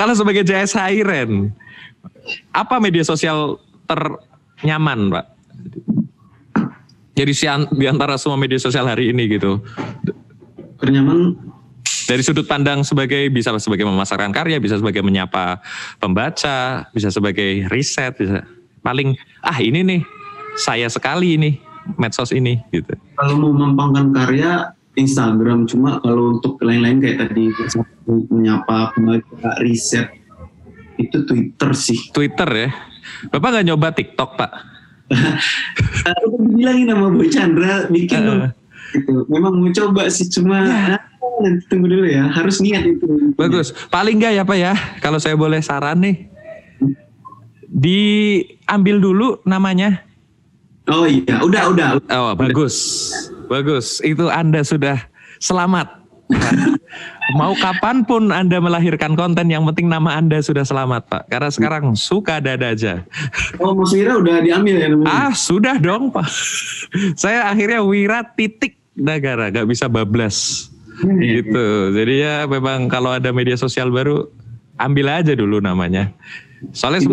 Kalau sebagai JS Hairen, apa media sosial ternyaman, Pak? Jadi di antara semua media sosial hari ini gitu. Ternyaman dari sudut pandang bisa sebagai memasarkan karya, bisa sebagai menyapa pembaca, bisa sebagai riset, bisa paling ini nih saya sekali ini medsos ini gitu. Kalau mau memampangkan karya Instagram, cuma kalau untuk lain-lain kayak tadi menyapa pembaca, riset itu Twitter sih. Twitter ya. Bapak nggak nyoba TikTok, Pak? Aku bilangin sama Boy Chandra bikin dong. Gitu. Memang mau coba sih, cuma nanti tunggu dulu ya. Harus niat itu. Bagus. Paling nggak ya Pak ya, kalau saya boleh saran nih, diambil dulu namanya. Oh iya, udah. Oh bagus. Itu Anda sudah selamat. Mau kapanpun Anda melahirkan konten, yang penting nama Anda sudah selamat, Pak. Karena sekarang suka dada aja. Oh, Mas Wira udah diambil ya namanya? Sudah dong, Pak. Saya akhirnya Wira titik Nagara, gak bisa bablas. Gitu. Jadi ya memang kalau ada media sosial baru, ambil aja dulu namanya. Soalnya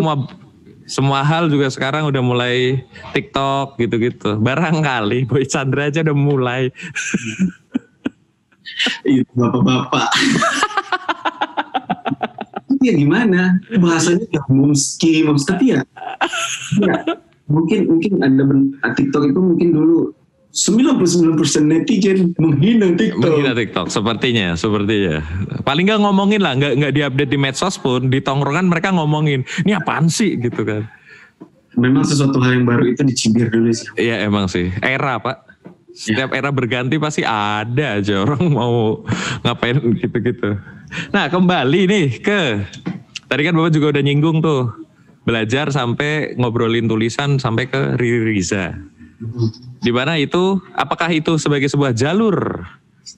semua hal juga sekarang udah mulai TikTok gitu-gitu. Barangkali Boy Chandra aja udah mulai. Itu bapak-bapak. Ya gimana? Bahasanya ya momski, tapi ya mungkin ada TikTok itu mungkin dulu 99% netizen menghina TikTok. Sepertinya. Paling nggak ngomongin lah, nggak diupdate di medsos pun, di tongkrongan mereka ngomongin, ini apaan sih gitu kan. Memang sesuatu hal yang baru itu dicibir dulu sih. Iya emang sih, era Pak. Setiap era berganti pasti ada aja orang mau ngapain gitu-gitu. Nah kembali nih tadi kan Bapak juga udah nyinggung tuh, belajar sampai ngobrolin tulisan sampai ke Riri Riza. Di mana itu, apakah itu sebagai sebuah jalur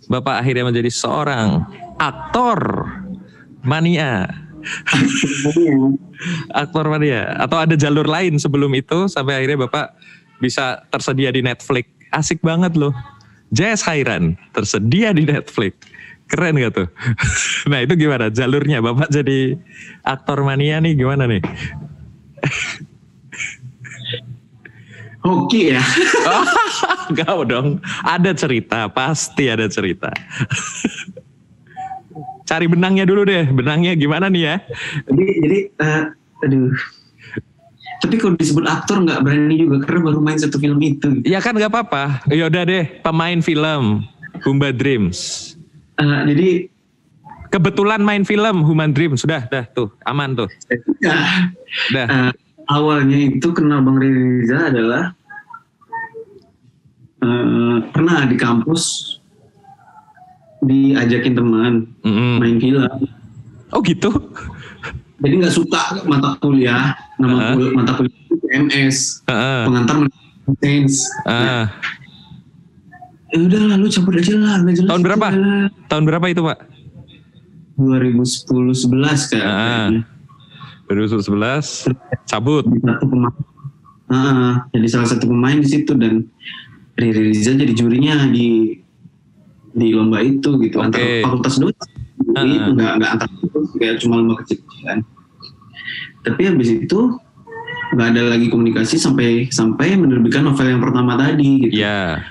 Bapak akhirnya menjadi seorang aktor mania? Aktor mania. Atau ada jalur lain sebelum itu sampai akhirnya Bapak bisa tersedia di Netflix? Asik banget loh. JS Hairen tersedia di Netflix. Keren gak tuh? Nah itu gimana jalurnya Bapak jadi aktor mania nih, gimana nih? Hoki ya? Enggak dong, ada cerita, pasti ada cerita. Cari benangnya dulu deh, benangnya gimana nih ya? Jadi aduh. Tapi kalau disebut aktor nggak berani juga, karena baru main satu film itu. Ya kan nggak apa-apa, yaudah deh, pemain film Humba Dreams. Jadi kebetulan main film Human Dream, sudah dah tuh, aman tuh. Dah. Awalnya itu kenal Bang Riri Riza adalah pernah di kampus diajakin teman main film. Oh gitu? Jadi nggak suka mata kuliah, mata kuliah itu MS, pengantar sains. Ya udah lalu cabut aja lah. Tahun berapa? Tahun berapa itu Pak? 2010-11 kayaknya. 2011 cabut. Jadi salah satu pemain di situ, dan Riri Riza jadi jurinya di lomba itu gitu. Antar fakultas doang. Itu nggak antar fakultas, kayak cuma lomba kecil-kecilan. Tapi habis itu nggak ada lagi komunikasi sampai menerbitkan novel yang pertama tadi gitu. Iya.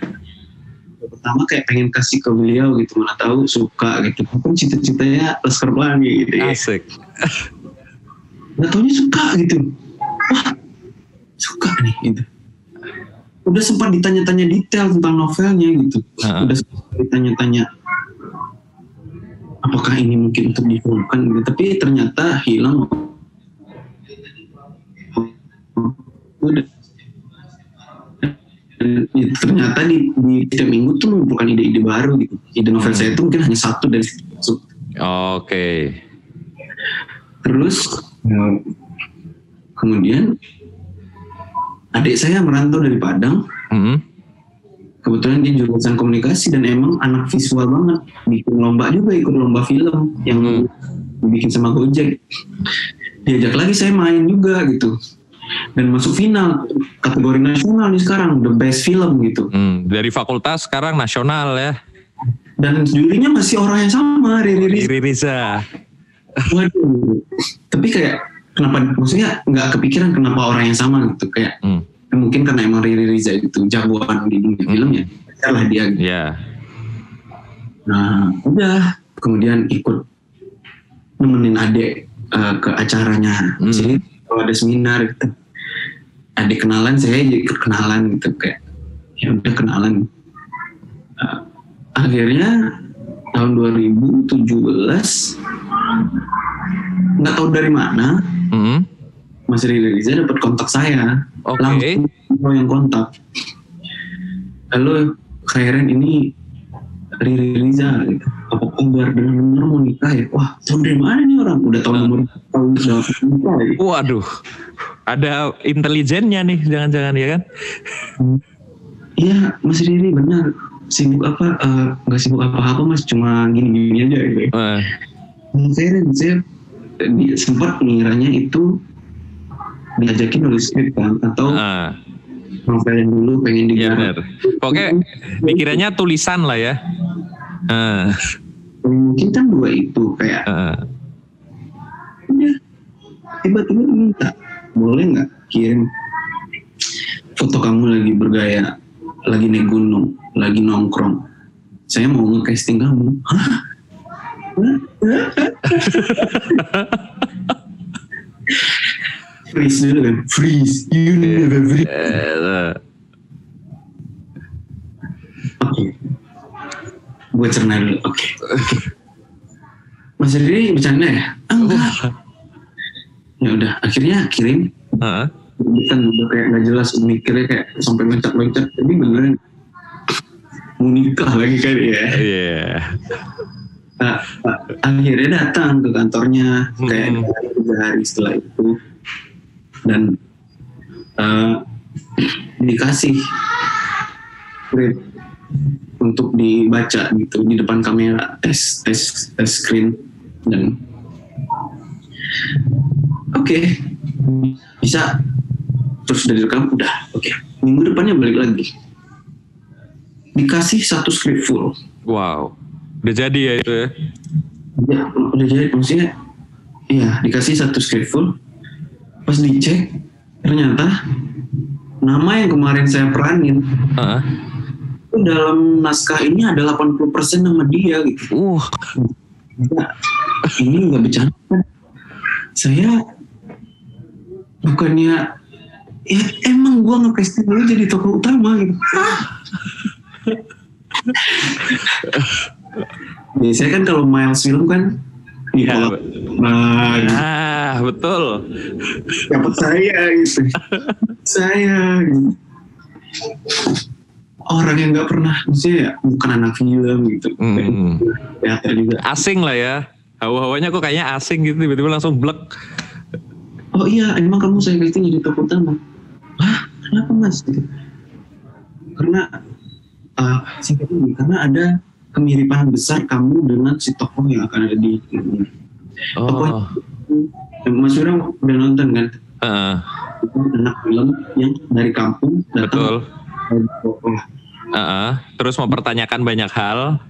Pertama kayak pengen kasih ke beliau gitu, mana tahu suka gitu. Kan cita-citanya Laskar Pelangi gitu ya. Asik. Nggak taunya suka gitu. Wah, suka nih gitu. Udah sempat ditanya-tanya detail tentang novelnya gitu. Udah sempat ditanya-tanya apakah ini mungkin untuk difilmkan gitu. Tapi ternyata hilang. Udah. Ternyata di tiap minggu tuh bukan ide-ide baru gitu. Ide novel saya itu mungkin hanya satu dari situ. Oke. Terus kemudian adik saya merantau dari Padang. Kebetulan dia jurusan komunikasi dan emang anak visual banget. Bikin lomba juga, ikut lomba film yang dibikin sama Gojek. Diajak lagi saya main juga gitu. Dan masuk final kategori nasional nih sekarang, the best film gitu. Dari fakultas sekarang nasional ya. Dan jurinya masih orang yang sama, Riri Riza. Waduh. Tapi kayak kenapa, maksudnya nggak kepikiran kenapa orang yang sama gitu, kayak mungkin karena emang Riri Riza itu jagoan di dunia film ya, salah dia gitu. Nah udah kemudian ikut nemenin adek ke acaranya. Jadi kalau ada seminar gitu, adek kenalan, saya ikut kenalan gitu, kayak ya udah kenalan. Akhirnya tahun 2017 nggak tahu dari mana Mas Riri Riza dapat kontak saya. Langsung yang kontak, halo Khairan, ini Riri Riza gitu. Apa kabar, benar-benar mau nikah ya? Wah, tahu dari mana nih orang? Udah tahu nomor tahun nikah ya? Waduh, ada intelijennya nih, jangan-jangan ya kan? Iya, Mas Riri benar. Sibuk apa? Nggak sibuk apa-apa Mas, cuma gini-gini aja gitu. Saya sempat ngiranya itu diajakin nulis skrip kan, atau novel yang dulu pengen digarap. Pokoknya pikirannya tulisan lah ya. Mungkin kan dua itu kayak udah tiba-tiba minta, boleh nggak kirim foto kamu lagi bergaya, lagi naik gunung, lagi nongkrong, saya mau nge-casting kamu. Hah? Freeze dulu kan, freeze, you never freeze. Oke, gue cerna dulu. Oke. Mas Riri bercanda ya? Enggak. Ya udah, akhirnya kirim. Kan udah kayak nggak jelas, mikirnya kayak sampai loncat-loncat. Ini beneran mau nikah lagi kan ya? Akhirnya datang ke kantornya kayak 3 hari setelah itu, dan dikasih script untuk dibaca gitu di depan kamera, tes screen, dan oke, bisa, terus dari rekam udah oke. Minggu depannya balik lagi, dikasih 1 script full. Wow, udah jadi ya itu ya? Ya, udah jadi, maksudnya iya, dikasih 1 script full. Pas dicek, ternyata nama yang kemarin saya peranin itu dalam naskah ini ada 80% nama dia gitu. Nah, ini nggak bercanda. Saya bukannya, ya emang gue nge-casting dulu jadi tokoh utama gitu. Biasanya kan kalau Miles film kan betul. Dapat saya gitu. Saya gitu. Orang yang nggak pernah, maksudnya ya bukan anak film gitu. Teater juga. Asing lah ya. Hawa-hawanya kok kayaknya asing gitu, tiba-tiba langsung blek. Oh iya, emang kamu saya casting jadi tokoh utama. Hah? Kenapa Mas? Gitu. Karena karena ada kemiripan besar kamu dengan si tokoh yang akan ada di film. Tokoh Mas Wirang udah nonton kan? Itu anak film yang dari kampung datang. Betul. Terus mempertanyakan banyak hal.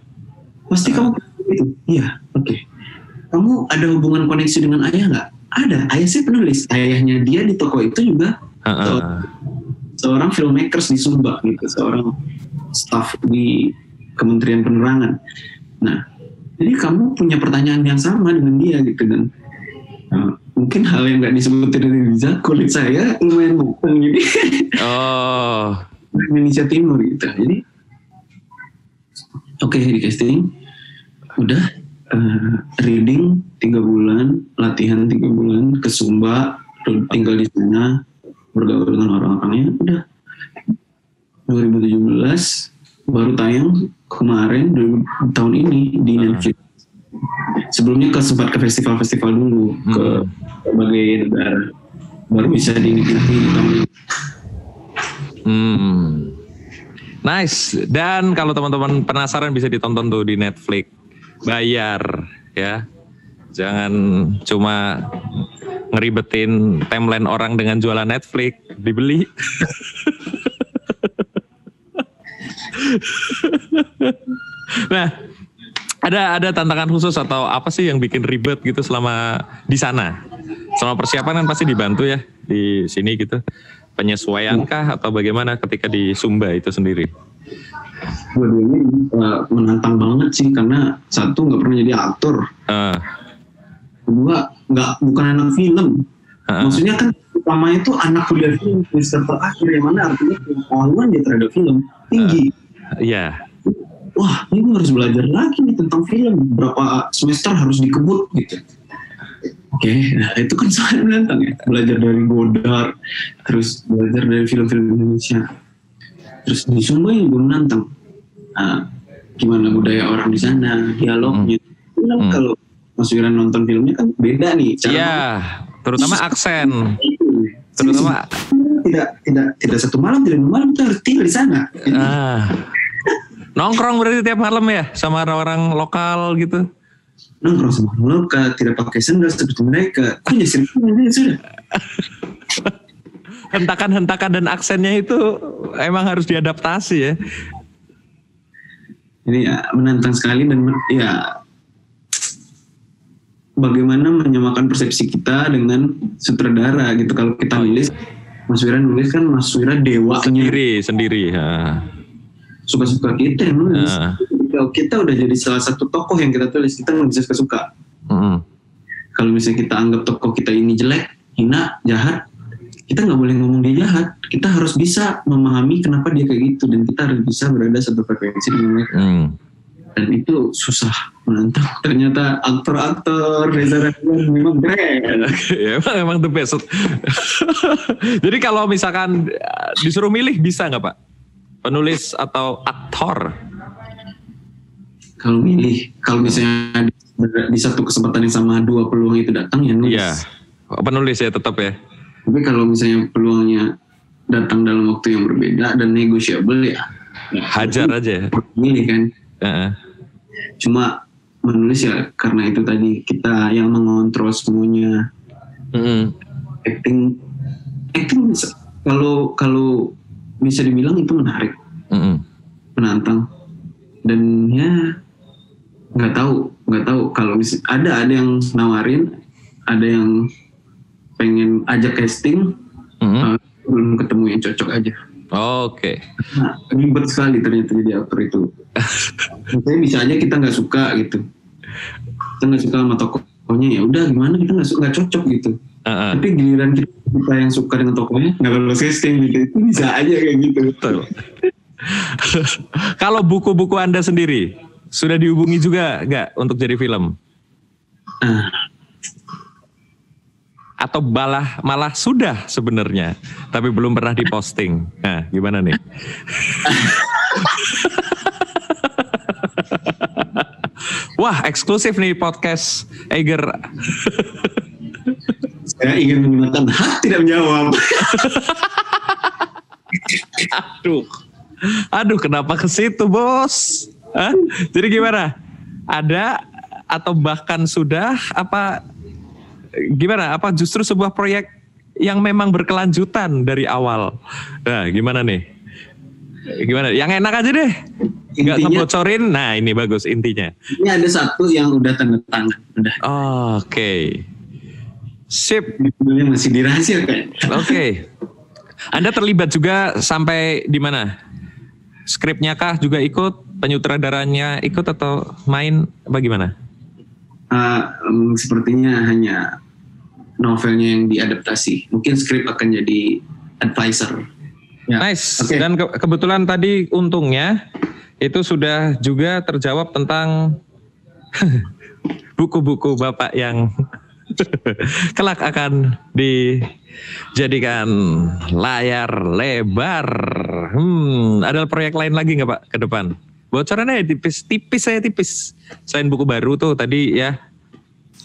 Pasti kamu itu. Iya, oke. Kamu ada hubungan koneksi dengan ayah nggak? Ada. Ayah saya penulis. Ayahnya dia di toko itu juga seorang filmmakers di Sumba gitu, seorang staff di Kementerian Penerangan. Nah, jadi kamu punya pertanyaan yang sama dengan dia gitu, dan mungkin hal yang nggak disebutin dari Riza, kulit saya lumayan matang gitu. Indonesia Timur gitu. Jadi oke, di casting udah reading 3 bulan, latihan 3 bulan ke Sumba, tinggal di sana, bergaul dengan orang-orangnya. Udah 2017 baru tayang kemarin tahun ini di Netflix. Sebelumnya sempat ke festival-festival dulu, ke berbagai negara, baru bisa dinikmati di tahun ini. Nice. Dan kalau teman-teman penasaran bisa ditonton tuh di Netflix. Bayar ya. Jangan cuma ngeribetin timeline orang dengan jualan Netflix, dibeli. Nah, Ada tantangan khusus atau apa sih yang bikin ribet gitu selama di sana? Selama persiapan kan pasti dibantu ya di sini gitu. Penyesuaian kah atau bagaimana ketika di Sumba itu sendiri? Dua-duanya menantang banget sih, karena satu nggak pernah jadi aktor, kedua bukan anak film. Maksudnya kan utamanya itu anak kuliah film semester terakhir, yang mana artinya pengetahuan dia terhadap film tinggi. Iya. Wah, ini gue harus belajar lagi nih tentang film, berapa semester harus dikebut gitu. Oke, nah itu kan sangat menantang ya. Belajar dari Godard, terus belajar dari film-film Indonesia. Terus di Sumba juga menantang. Gimana budaya orang di sana, dialognya. Kalau Mas Wiran nonton filmnya kan beda nih. Iya, terutama aksen. Terutama tidak satu malam, tidak dua malam, kita harus tinggal di sana. Nongkrong berarti tiap malam ya sama orang-orang lokal gitu. Nongkrong sama orang lokal, tidak pakai sendal seperti mereka. Punya sendal sudah. Hentakan-hentakan dan aksennya itu emang harus diadaptasi ya. Ini ya menantang sekali, dan ya bagaimana menyamakan persepsi kita dengan sutradara gitu. Kalau kita nulis, Mas Wira nulis kan Mas Wira dewanya sendiri. Suka-suka kita yang nulis. Kalau kita udah jadi salah satu tokoh yang kita tulis, kita nggak bisa suka-suka. Kalau misalnya kita anggap tokoh kita ini jelek, hina, jahat, kita nggak boleh ngomong dia jahat. Kita harus bisa memahami kenapa dia kayak gitu, dan kita harus bisa berada satu frekuensi dengan mereka. Dan itu susah menantang. Ternyata aktor-aktor Reza Radian memang keren. Emang the best. Jadi kalau misalkan disuruh milih, bisa nggak Pak? Penulis atau aktor? Kalau misalnya di satu kesempatan yang sama dua peluang itu datang, ya nulis. Iya, penulis ya tetap ya. Tapi kalau misalnya peluangnya datang dalam waktu yang berbeda dan negotiable, ya hajar aja. Milih kan. Cuma menulis ya karena itu tadi kita yang mengontrol semuanya. Acting kalau bisa dibilang itu menarik, menantang, dan ya nggak tahu kalau ada yang nawarin, ada yang pengen ajak casting, belum ketemu yang cocok aja. Oke. Nah, ribet sekali ternyata jadi aktor itu. Misalnya bisa aja kita nggak suka gitu, kita nggak suka sama tokohnya, ya udah gimana, kita nggak cocok gitu. Tapi giliran kita yang suka dengan tokohnya nggak lolos casting gitu, itu bisa aja kayak gitu. Betul. Kalau buku-buku Anda sendiri sudah dihubungi juga nggak untuk jadi film? Atau malah sudah sebenarnya, tapi belum pernah diposting. Nah, gimana nih? Wah, eksklusif nih podcast Eiger. Saya ingin menggunakan hak tidak menjawab. Aduh, kenapa ke situ, Bos? Jadi gimana? Ada atau bahkan sudah apa? Gimana? Apa justru sebuah proyek yang memang berkelanjutan dari awal? Nah, gimana nih? Gimana? Yang enak aja deh. Nggak ngebocorin. Nah, ini bagus intinya. Ini ada satu yang udah tanda tangan. Udah. Oke. Sip. Judulnya masih dirahasiakan. Oke. Anda terlibat juga sampai di mana? Skripnya kah juga ikut? Penyutradaranya ikut atau main? Bagaimana? Sepertinya hanya novelnya yang diadaptasi. Mungkin skrip akan jadi advisor. Ya. Nice. Okay. Dan kebetulan tadi untungnya itu sudah juga terjawab tentang buku-buku Bapak yang kelak akan dijadikan layar lebar. Ada proyek lain lagi nggak Pak ke depan? Bocorannya tipis saya tipis. Selain buku baru tuh tadi ya,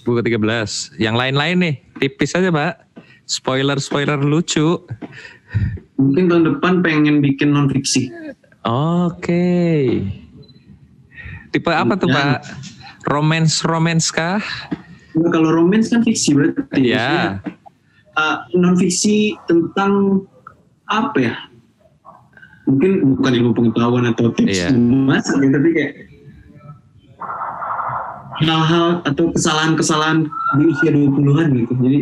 buku 13. Yang lain-lain nih, tipis aja Pak. Spoiler lucu. Mungkin tahun depan pengen bikin non-fiksi. Oke. Tipe apa tuh Pak? Romance kah? Nah, kalau romance kan fiksi berarti. Iya. Non-fiksi tentang apa ya? Mungkin bukan ilmu pengetahuan atau tips masak ya, tapi kayak hal-hal atau kesalahan-kesalahan di usia 20-an gitu. Jadi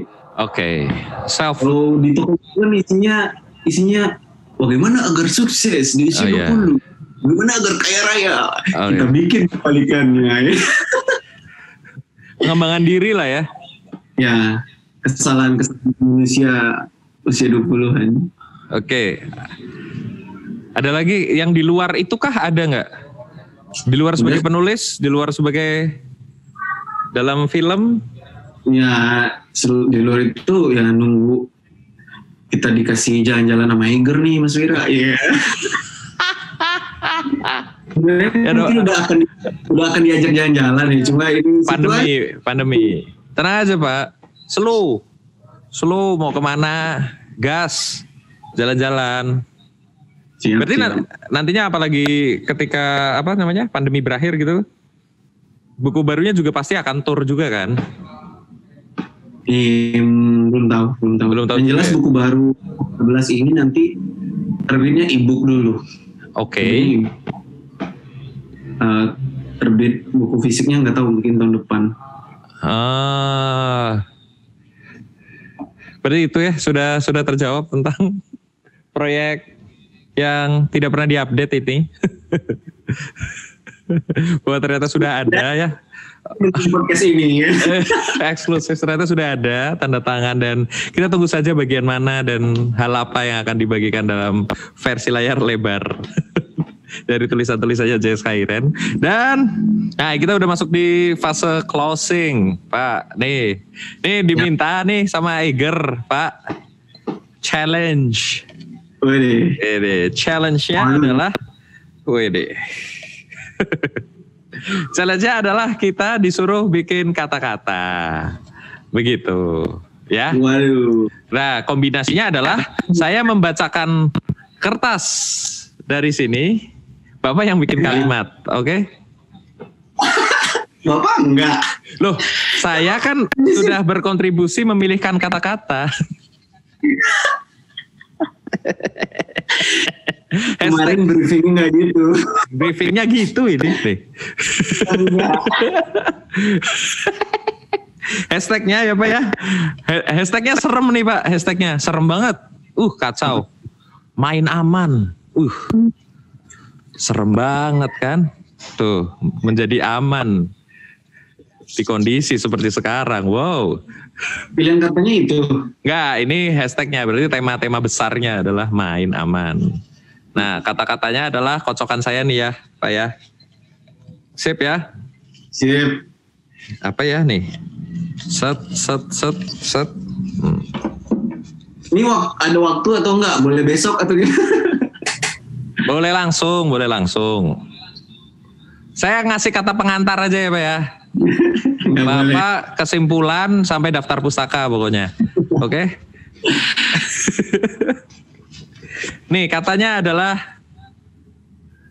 kalau di toko kan isinya bagaimana agar sukses di usia 20, bagaimana agar kaya raya. Kita bikin kebalikannya. Pengembangan diri lah ya. Ya, kesalahan-kesalahan usia 20-an. Ada lagi yang di luar itu kah, ada nggak? Di luar sebagai penulis, di luar sebagai dalam film? Ya, di luar itu ya nunggu kita dikasih jalan-jalan sama Eiger nih, Mas Wira. Iya. Mungkin udah akan diajak jalan-jalan ya, cuma ini pandemi. Tenang aja Pak, slow mau kemana? Gas, jalan-jalan. Berarti nantinya apalagi ketika pandemi berakhir gitu, buku barunya juga pasti akan tour juga kan? Belum tahu. Yang jelas buku baru 11 ini nanti terbitnya e-book dulu. Jadi, terbit buku fisiknya nggak tahu, mungkin tahun depan. Berarti itu ya sudah terjawab tentang proyek yang tidak pernah diupdate ini. Bahwa ternyata sudah ada ya. Podcast ini ya. Eksklusif ternyata sudah ada tanda tangan, dan kita tunggu saja bagian mana dan hal apa yang akan dibagikan dalam versi layar lebar dari tulisan-tulisannya J.S. Khairen. Dan kita udah masuk di fase closing Pak. Nih diminta nih sama Eiger Pak, challenge. Challenge-nya adalah challenge-nya adalah kita disuruh bikin kata-kata. Begitu, ya. Waduh. Nah, kombinasinya adalah saya membacakan kertas dari sini, Bapak yang bikin kalimat, oke? Bapak enggak. Loh, saya kan sudah berkontribusi memilihkan kata-kata. Kemarin briefingnya gitu. Briefingnya gitu ini nih. Hashtagnya ya Pak ya. Hashtagnya serem nih Pak. Hashtagnya serem banget. Kacau. Main aman. Serem banget kan. Tuh, menjadi aman di kondisi seperti sekarang. Wow. Pilihan katanya itu. Enggak, ini hashtagnya. Berarti tema-tema besarnya adalah main aman. Nah, kata-katanya adalah kocokan saya nih ya, Pak ya. Sip ya? Sip. Apa ya nih? Set. Ini ada waktu atau enggak? Boleh besok atau gimana? Boleh langsung. Saya ngasih kata pengantar aja ya Pak ya. Bapak kesimpulan sampai daftar pustaka pokoknya. Oke? Nih katanya adalah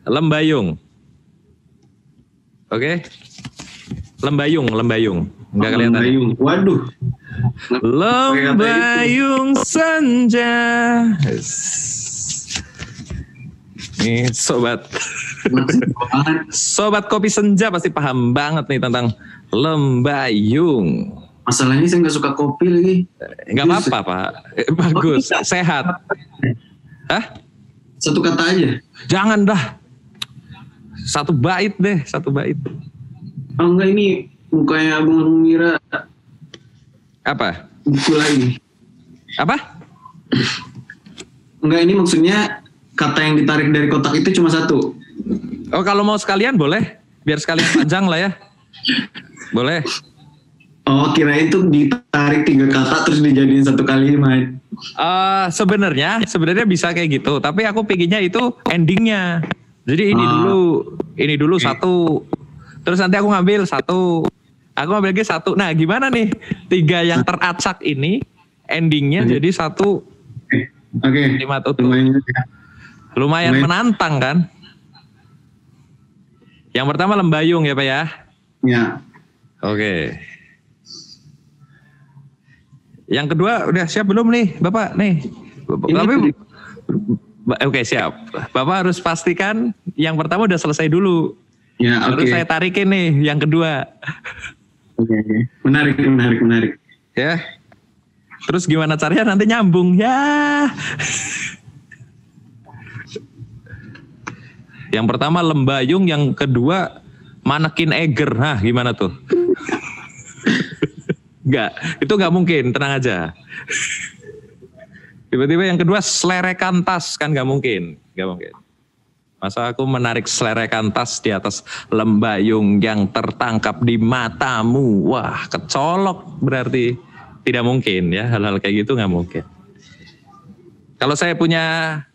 lembayung. Oke? Lembayung. Enggak kelihatan. Lembayung. Waduh. Lembayung senja. Nih sobat kopi senja pasti paham banget nih tentang lembayung. Masalahnya saya nggak suka kopi lagi. Nggak apa-apa Pak, bagus, sehat. Hah? Satu kata aja. Jangan dah. Satu bait deh. Oh enggak, ini mukanya Abang Mira. Apa? Buku lagi. Apa? Enggak, ini maksudnya kata yang ditarik dari kotak itu cuma satu. Oh kalau mau sekalian boleh. Biar sekalian panjang lah ya. Boleh. Oh kirain itu ditarik 3 kata terus dijadiin satu kalimat. Sebenarnya bisa kayak gitu. Tapi aku pinginnya itu endingnya. Jadi ini dulu satu. Terus nanti aku ngambil satu. Aku ngambil lagi satu. Nah gimana nih 3 yang teracak ini endingnya jadi satu. Oke. Kalimat utuh. Lumayan menantang kan. Yang pertama lembayung ya Pak ya. Ya. Oke. Yang kedua udah siap belum nih Bapak nih? Oke siap. Bapak harus pastikan yang pertama udah selesai dulu. Ya, Baru saya tarikin nih yang kedua. Oke. Menarik. Ya. Terus gimana caranya nanti nyambung ya? Yang pertama lembayung, yang kedua manekin Eger. Nah, gimana tuh? Itu nggak mungkin, tenang aja. Tiba-tiba yang kedua selerekan tas, kan nggak mungkin. Masa aku menarik selerekan tas di atas lembayung yang tertangkap di matamu? Wah, kecolok berarti. Tidak mungkin ya, hal-hal kayak gitu nggak mungkin. Kalau saya punya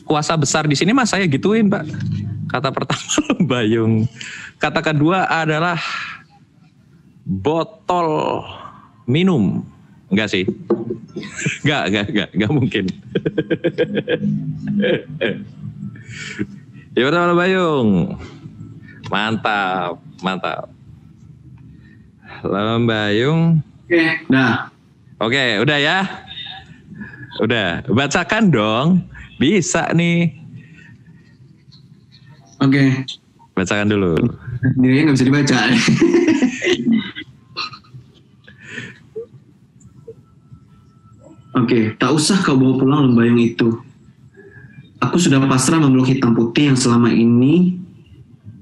kuasa besar di sini mas saya gituin Pak. Kata pertama lembayung, kata kedua adalah botol minum. Enggak sih, enggak mungkin. Ya betul lembayung, mantap. Lembayung. Oke, udah ya. Udah, bacakan dong. Bisa nih. Oke. Bacakan dulu. Sendirinya nggak bisa dibaca. Oke, tak usah kau bawa pulang lembayung itu. Aku sudah pasrah memeluk hitam putih yang selama ini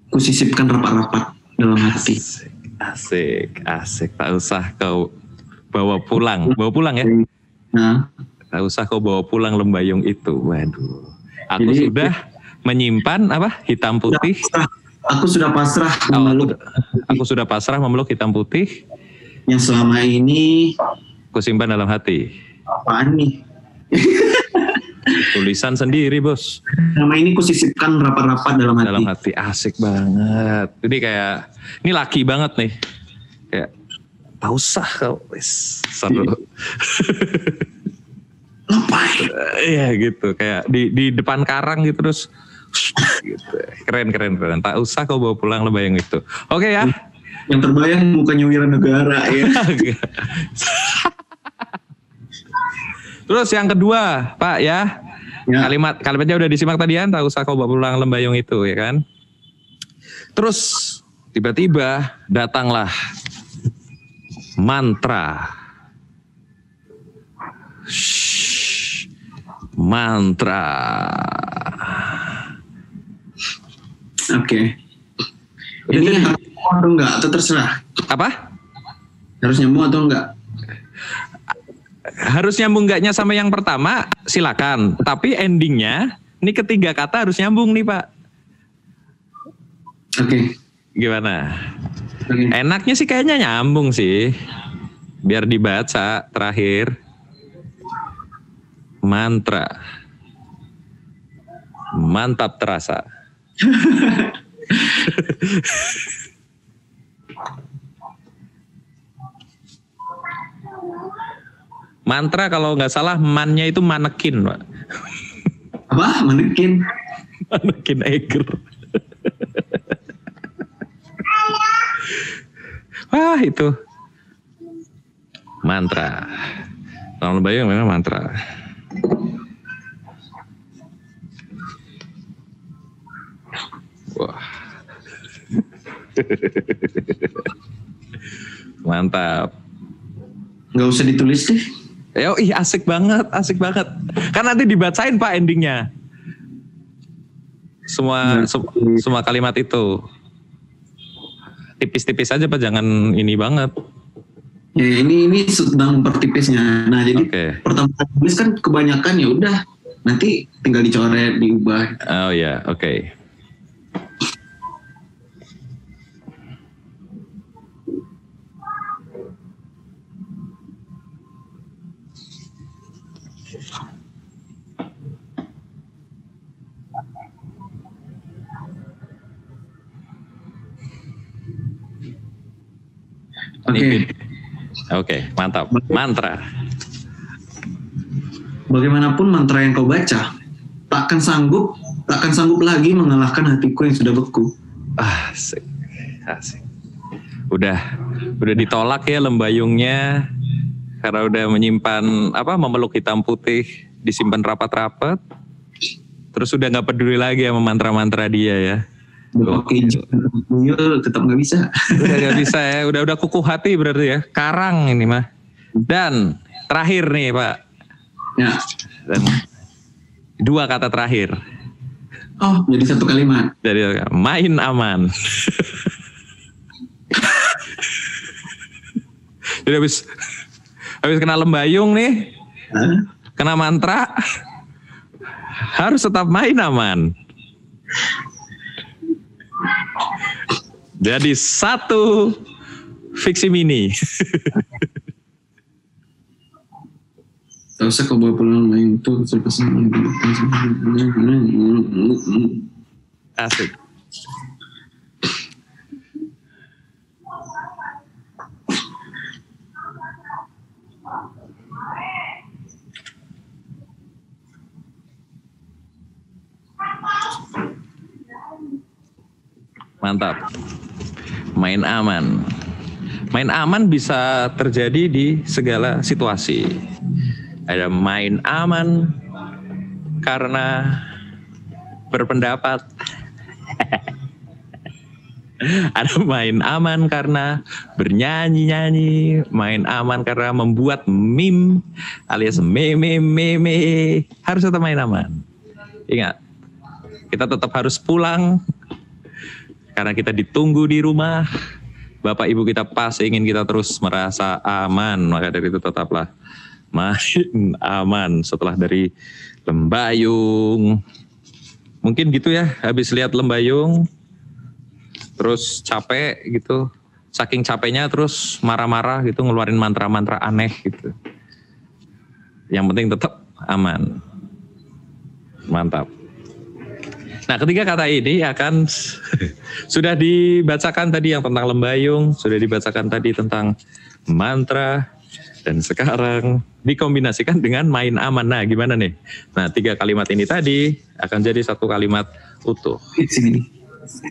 kusisipkan rapat-rapat dalam hati. Asik. Tak usah kau bawa pulang. Bawa pulang ya? Nah. Tak usah kau bawa pulang lembayung itu. Waduh. Aku sudah menyimpan hitam putih. Aku sudah pasrah memeluk. Aku sudah pasrah memeluk hitam putih yang selama ini kusimpan dalam hati. Apaan nih? Tulisan sendiri bos. Selama ini kusisipkan rapat-rapat dalam hati. Dalam hati, asik banget. Ini laki banget nih. Kayak tak usah kau, seru. Ngapain? Iya gitu, kayak di depan karang gitu terus. Gitu. Keren. Tak usah kau bawa pulang lembayung itu. Oke ya. Yang terbayang mukanya Wiranegara ya. Terus yang kedua, Pak ya. Kalimatnya udah disimak tadi kan, tak usah kau bawa pulang lembayung itu ya kan. Terus tiba-tiba datanglah mantra. Mantra. Oke. Ini harus nyambung atau enggak? Atau terserah? Apa? Harus nyambung atau enggak? Harus nyambung enggaknya sama yang pertama, silakan. Tapi endingnya, ini ketiga kata harus nyambung nih Pak. Oke. Gimana? Enaknya sih kayaknya nyambung sih. Biar dibaca terakhir. Mantra. Mantap terasa. Mantra kalau nggak salah mannya itu manekin, Pak. Apa? Manekin? Manekin Eger. Wah itu mantra. Kalau lembayung memang mantra. Wah. Mantap. Nggak usah ditulis deh. Asik banget. Kan nanti dibacain Pak endingnya. Semua kalimat itu. Tipis-tipis aja Pak, jangan ini banget. Ya ini sedang mempertipisnya. Nah jadi pertama tulis kan kebanyakan ya udah nanti tinggal dicoret, diubah. Oh ya, oke. Oke, mantap. Mantra. Bagaimanapun mantra yang kau baca, takkan sanggup lagi mengalahkan hatiku yang sudah beku. Asik. Udah ditolak ya lembayungnya karena udah menyimpan memeluk hitam putih, disimpan rapat-rapat. Terus udah nggak peduli lagi sama mantra-mantra dia ya. Oke, tetap nggak bisa. Udah nggak bisa ya, udah kukuh hati berarti ya. Karang ini mah. Dan terakhir nih Pak. Ya. Dan 2 kata terakhir. Oh, jadi 1 kalimat. Jadi main aman. Jadi habis kena lembayung nih, kena mantra, harus tetap main aman. Jadi 1 fiksi mini. Gak usah kau bawa pulang main itu. Asik. Mantap. Main aman. Main aman bisa terjadi di segala situasi. Ada main aman karena berpendapat. Ada main aman karena bernyanyi-nyanyi. Main aman karena membuat meme alias meme. Harus tetap main aman. Ingat, kita tetap harus pulang karena kita ditunggu di rumah. Bapak ibu kita pasti ingin kita terus merasa aman. Maka dari itu tetaplah main aman setelah dari lembayung. Mungkin gitu ya, habis lihat lembayung terus capek gitu. Saking capeknya terus marah-marah gitu, ngeluarin mantra-mantra aneh gitu. Yang penting tetap aman. Mantap. Nah, ketiga kata ini akan sudah dibacakan tadi yang tentang lembayung, sudah dibacakan tadi tentang mantra, dan sekarang dikombinasikan dengan main aman. Nah, gimana nih? Nah, 3 kalimat ini tadi akan jadi 1 kalimat utuh. Fiksi mini.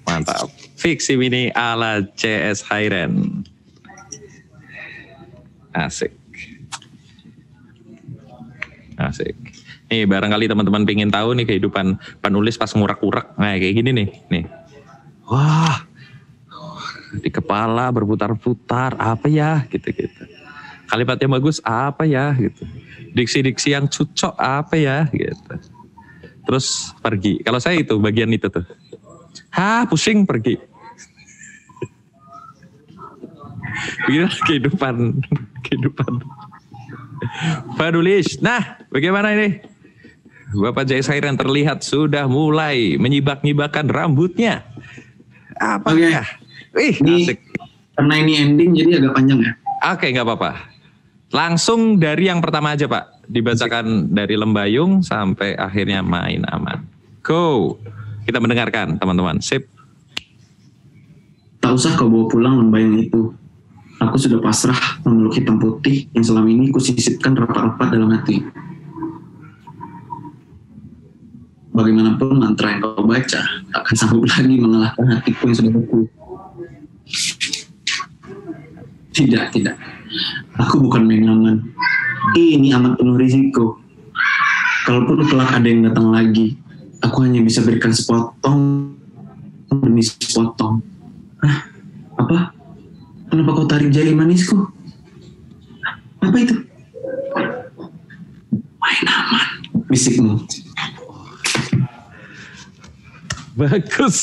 Mantap. Fiksi mini ala CS Hairen. Asik. Asik. Nih, barangkali teman-teman pengen tahu nih kehidupan penulis pas ngurak-urak. Nah, kayak gini nih. Wah, di kepala berputar-putar, apa ya? Gitu-gitu. Kalimatnya bagus, apa ya? Gitu. Diksi-diksi yang cocok, apa ya? Gitu. Terus pergi. Kalau saya itu, bagian itu tuh. Pusing, pergi. Begini kehidupan. Penulis. Nah, bagaimana ini? Bapak Jais Hairen terlihat sudah mulai menyibak-nyibakkan rambutnya. Apa ya? Asik. Karena ini ending jadi agak panjang ya. Oke, nggak apa-apa. Langsung dari yang pertama aja Pak. Dibacakan dari lembayung sampai akhirnya main aman. Go. Kita mendengarkan teman-teman. Sip. Tak usah kau bawa pulang lembayung itu. Aku sudah pasrah memeluk hitam putih yang selama ini kusisipkan rapat-rapat dalam hati. Bagaimanapun mantra yang kau baca takkan sanggup lagi mengalahkan hatiku yang sudah beku. Tidak. Aku bukan main aman. Ini amat penuh risiko. Kalaupun kelak ada yang datang lagi, aku hanya bisa berikan sepotong demi sepotong. Apa? Kenapa kau tarik jari manisku? Apa itu? Main aman, bisikmu. Bagus.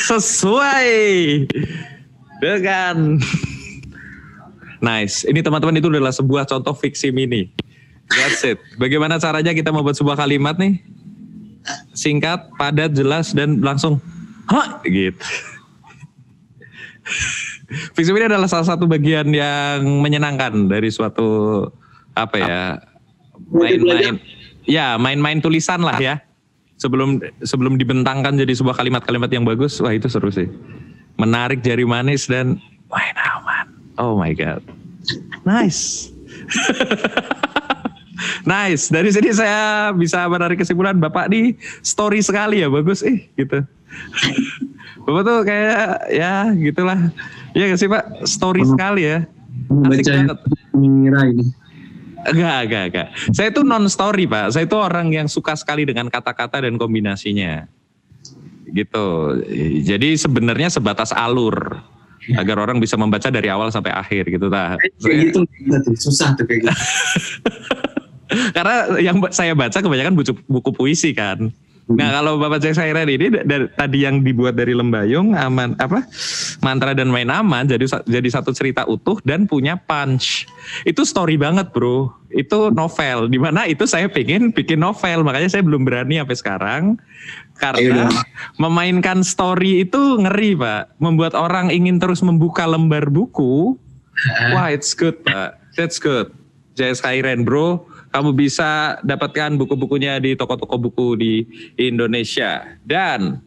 Sesuai dengan nice. Ini teman-teman itu adalah sebuah contoh fiksi mini. That's it. Bagaimana caranya kita membuat sebuah kalimat nih? Singkat, padat, jelas, dan langsung gitu. Fiksi mini adalah salah satu bagian yang menyenangkan dari suatu main-main tulisan lah ya. Sebelum dibentangkan jadi sebuah kalimat-kalimat yang bagus, wah itu seru sih. Menarik jari manis dan main aman. Oh my god. Nice. Nice. Dari sini saya bisa menarik kesimpulan Bapak nih story sekali ya, bagus gitu. Bapak tuh kayak ya gitulah. Iya gak sih Pak? Story sekali ya. Asik banget. Mengira ini. Enggak. Saya itu non story Pak. Saya itu orang yang suka sekali dengan kata-kata dan kombinasinya. Gitu. Jadi sebenarnya sebatas alur agar orang bisa membaca dari awal sampai akhir gitu Kayak gitu susah tuh kayak gitu. Karena yang saya baca kebanyakan buku puisi kan. Nah kalau Bapak J.S. Hairen ini tadi yang dibuat dari Lembayung, Mantra dan Main Aman jadi satu cerita utuh dan punya punch. Itu story banget bro. Itu novel. Dimana itu saya pengen bikin novel, makanya saya belum berani sampai sekarang. Karena memainkan story itu ngeri Pak. Membuat orang ingin terus membuka lembar buku. Wah it's good Pak. That's good. J.S. Hairen bro. Kamu bisa dapatkan buku-bukunya di toko-toko buku di Indonesia. Dan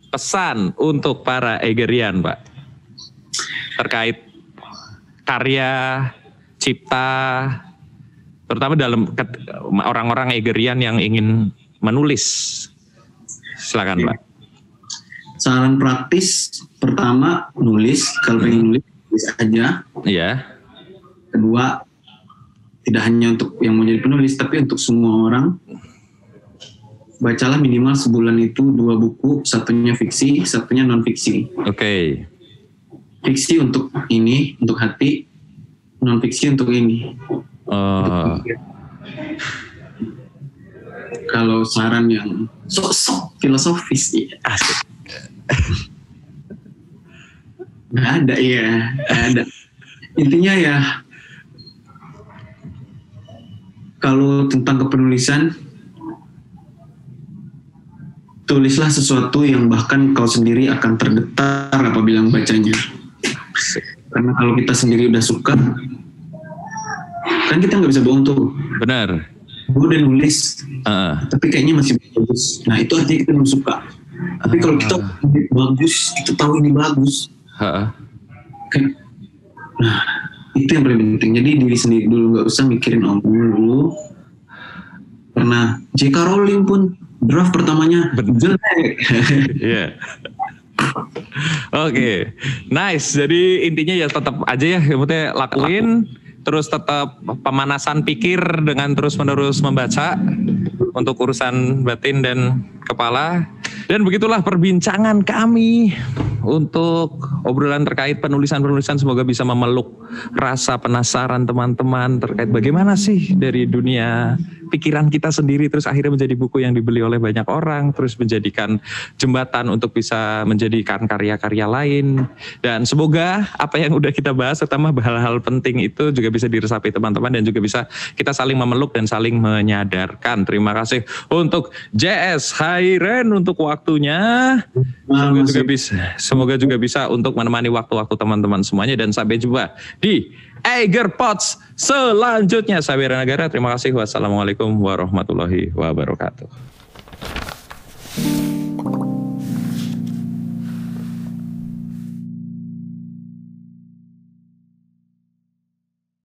pesan untuk para Eigerian, Pak. Terkait karya, cipta, terutama dalam orang-orang Eigerian yang ingin menulis. Silakan, Pak. Saran praktis, pertama nulis. Kalau pengen nulis aja. Iya. Kedua, tidak hanya untuk yang mau jadi penulis, tapi untuk semua orang. Bacalah minimal sebulan itu 2 buku, satunya fiksi, satunya non-fiksi. Oke. Fiksi untuk ini, untuk hati, non-fiksi untuk ini. Kalau saran yang sok-sok filosofis, ya. Asik. Nggak ada. Intinya ya, kalau tentang kepenulisan, tulislah sesuatu yang bahkan kau sendiri akan tergetar apabila membacanya. Karena kalau kita sendiri udah suka, kan kita nggak bisa bohong tuh. Benar. Gue udah nulis, tapi kayaknya masih bagus. Nah itu artinya kita belum suka. Tapi kalau kita bagus, kita tahu ini bagus. Kan, nah itu yang paling penting. Jadi diri sendiri dulu, nggak usah mikirin orang dulu. Pernah J.K. Rowling pun draft pertamanya jelek. Iya. Oke, nice. Jadi intinya ya tetap aja ya, maksudnya lakuin, terus tetap pemanasan pikir dengan terus-menerus membaca untuk urusan batin dan kepala. Dan begitulah perbincangan kami untuk obrolan terkait penulisan-penulisan. Semoga bisa memeluk rasa penasaran teman-teman terkait bagaimana sih dari dunia pikiran kita sendiri terus akhirnya menjadi buku yang dibeli oleh banyak orang, terus menjadikan jembatan untuk bisa menjadikan karya-karya lain. Dan semoga apa yang udah kita bahas terutama hal-hal penting itu juga bisa diresapi teman-teman dan juga bisa kita saling memeluk dan saling menyadarkan. Terima kasih untuk J.S. Hairen untuk waktunya. Semoga juga bisa untuk menemani waktu-waktu teman-teman semuanya dan sampai jumpa di EigerPods selanjutnya. Saya Wira Nagara, terima kasih. Wassalamualaikum warahmatullahi wabarakatuh.